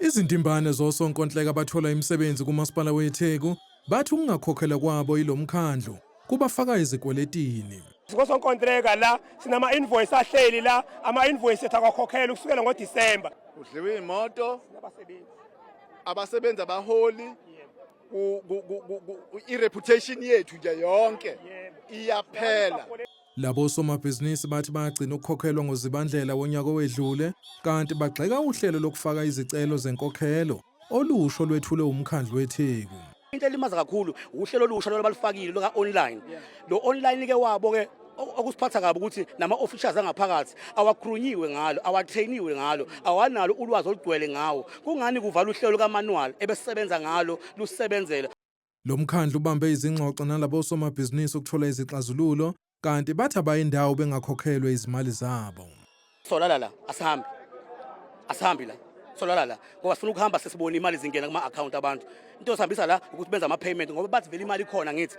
Izintimbane zosonkonhleka abathola imisebenzi kumasipala weTheku bathi ukungakhokhela kwabo ilomkhandlu kubafaka ezikweletini. Sikosonkontreka la sinama invoice ahleli la ama invoice ethu akakhokhela kusukela ngoDisemba. Kudliwe imoto abasebenza abaholi ireputation yethu nje yonke iyaphela. Labo somabhizinisi bathi bagcina ukukhokhelwa ngozibandlela wonyaka owedlule kanti bagxeka uhlelo lokufaka izicelo zenkokhelo olusho lwethule umkhandlu weTheku. Into elimaza kakhulu uhlelo olusha lwabalifakile loka online. Lo online ke wabo ke okusiphatha kabi ukuthi nama officials angaphakathi awakhulunyiwe ngalo, awatrainiwe ngalo, awanalo ulwazi olugcwele ngawo. Kungani kuvala uhlelo kaManual ebesebenza ngalo lusebenzela. Lo mkhandlu ubambe izingxoxo nalabo somabhizinisi ukuthola izixazululo kanti bathi abayindawo bengakhokhelwe izimali zabo. Solala la asihambi. Asihambi la. Solala la ngoba sifuna ukuhamba sesibona imali zingena kuma account abantu. Into osihambisa la ukuthi benza ama payment ngoba bathi vele imali ikhona ngithi